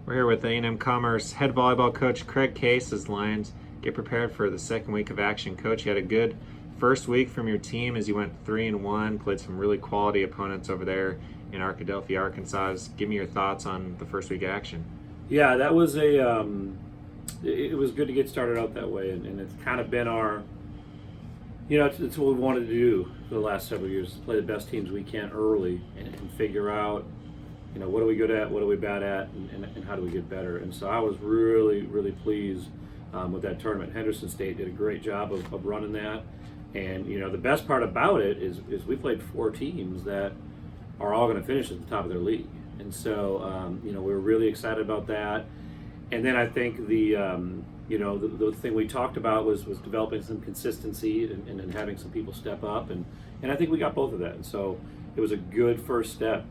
We're here with A&M-Commerce head volleyball coach Craig Case as Lions get prepared for the second week of action. Coach, you had a good first week from your team as you went 3-1, played some really quality opponents over there in Arkadelphia, Arkansas. Give me your thoughts on the first week of action. Yeah, that was it was good to get started out that way, and it's kind of been our, it's what we wanted to do for the last several years, is play the best teams we can early and figure out, what are we good at, what are we bad at, and how do we get better. And so I was really, really pleased with that tournament. Henderson State did a great job of running that. And, the best part about it is we played 4 teams that are all going to finish at the top of their league. And so, we were really excited about that. And then I think the thing we talked about was developing some consistency and having some people step up. And I think we got both of that. And so it was a good first step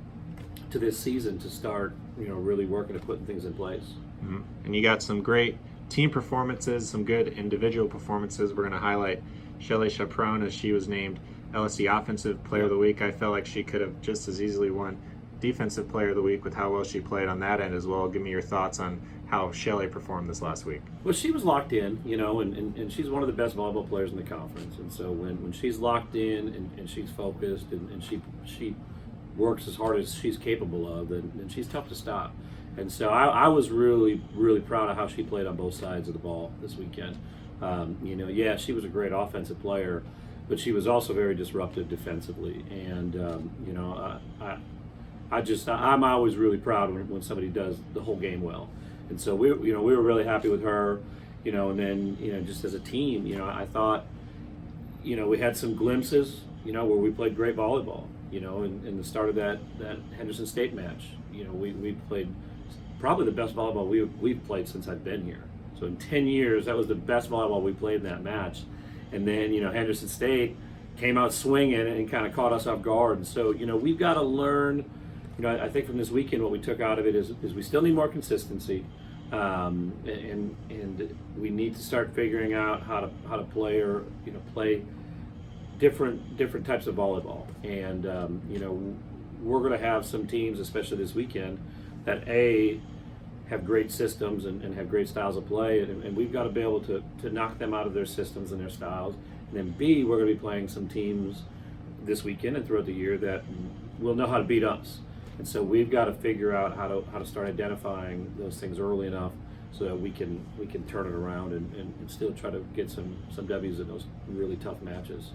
to this season to start, really working at putting things in place. Mm-hmm. And you got some great team performances, some good individual performances. We're going to highlight Shelly Chaperon as she was named LSD Offensive Player of the Week. I felt like she could have just as easily won Defensive Player of the Week with how well she played on that end as well. Give me your thoughts on how Shelly performed this last week. Well, she was locked in, and she's one of the best volleyball players in the conference. And so when she's locked in and she's focused and she works as hard as she's capable of, then she's tough to stop. And so I was really, really proud of how she played on both sides of the ball this weekend. She was a great offensive player, but she was also very disruptive defensively. And, I'm always really proud when somebody does the whole game well. And so we were really happy with her, and then, just as a team, I thought, we had some glimpses, where we played great volleyball, in the start of that Henderson State match. We played probably the best volleyball we've played since I've been here. So in 10 years, that was the best volleyball we played in that match. And then, Henderson State came out swinging and kind of caught us off guard. And so, we've got to learn, I think from this weekend what we took out of it is we still need more consistency. And we need to start figuring out how to play or, play different types of volleyball. And, we're going to have some teams, especially this weekend, that have great systems and have great styles of play, and we've got to be able to knock them out of their systems and their styles. And then B, we're going to be playing some teams this weekend and throughout the year that will know how to beat us. And so we've got to figure out how to start identifying those things early enough so that we can turn it around and still try to get some W's in those really tough matches.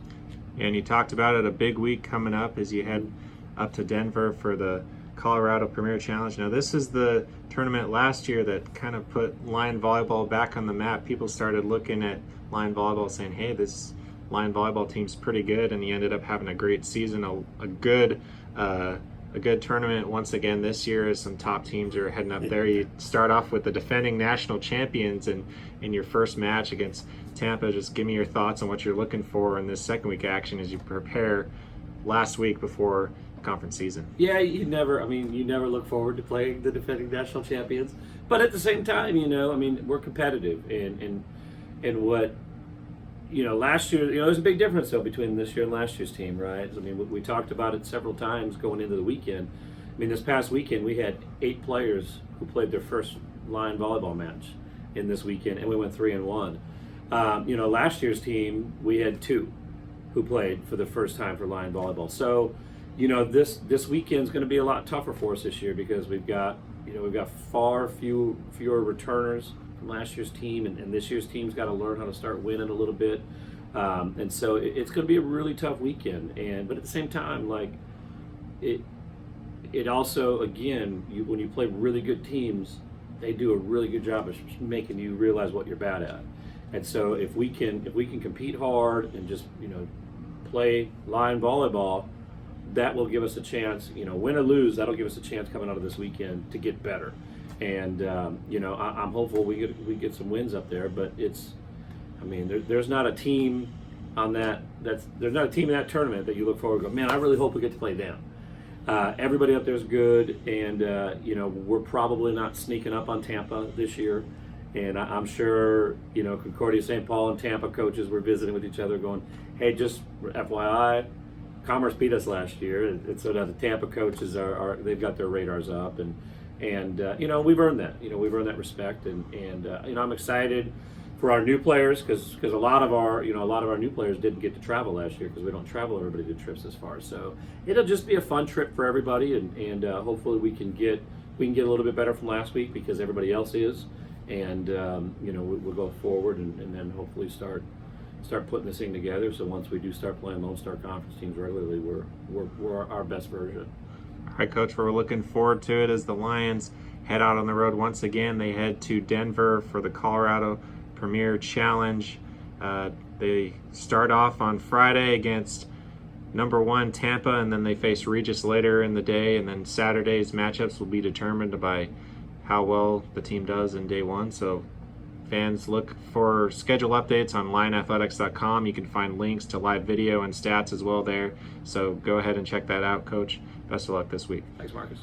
And you talked about it, a big week coming up as you head up to Denver for the Colorado Premier Challenge. Now, this is the tournament last year that kind of put line volleyball back on the map. People started looking at line volleyball saying, hey, this line volleyball team's pretty good, and you ended up having a great season, a good tournament once again this year as some top teams are heading up there. You start off with the defending national champions in your first match against Tampa. Just give me your thoughts on what you're looking for in this second week action as you prepare last week before conference season. Yeah, you never look forward to playing the defending national champions, but at the same time, we're competitive, and what, last year, there's a big difference though between this year and last year's team, right? We talked about it several times going into the weekend. This past weekend we had 8 players who played their first line volleyball match in this weekend, and we went 3-1. Last year's team we had 2 who played for the first time for line volleyball. So, this weekend's going to be a lot tougher for us this year because we've got fewer returners from last year's team, and this year's team's got to learn how to start winning a little bit. And so it's going to be a really tough weekend. But at the same time, it also, again, when you play really good teams, they do a really good job of making you realize what you're bad at. And so if we can compete hard and just play line volleyball, that will give us a chance, win or lose, that'll give us a chance coming out of this weekend to get better. And, I'm hopeful we get some wins up there, but there's not a team there's not a team in that tournament that you look forward to go, man, I really hope we get to play them. Everybody up there is good, and, we're probably not sneaking up on Tampa this year. And I'm sure, Concordia St. Paul and Tampa coaches were visiting with each other going, hey, just FYI, Commerce beat us last year, and so now the Tampa coaches they've got their radars up, and And we've earned that. We've earned that respect, and I'm excited for our new players because a lot of our new players didn't get to travel last year because we don't travel everybody to trips this far. So it'll just be a fun trip for everybody, and hopefully we can get a little bit better from last week because everybody else is, and we'll go forward and then hopefully start putting this thing together. So once we do start playing Lone Star Conference teams regularly, we're our best version. All right, Coach, we're looking forward to it as the Lions head out on the road once again. They head to Denver for the Colorado Premier Challenge. They start off on Friday against number 1 Tampa, and then they face Regis later in the day, and then Saturday's matchups will be determined by how well the team does in day 1. So fans, look for schedule updates on lionathletics.com. You can find links to live video and stats as well there. So go ahead and check that out, Coach. Best of luck this week. Thanks, Marcus.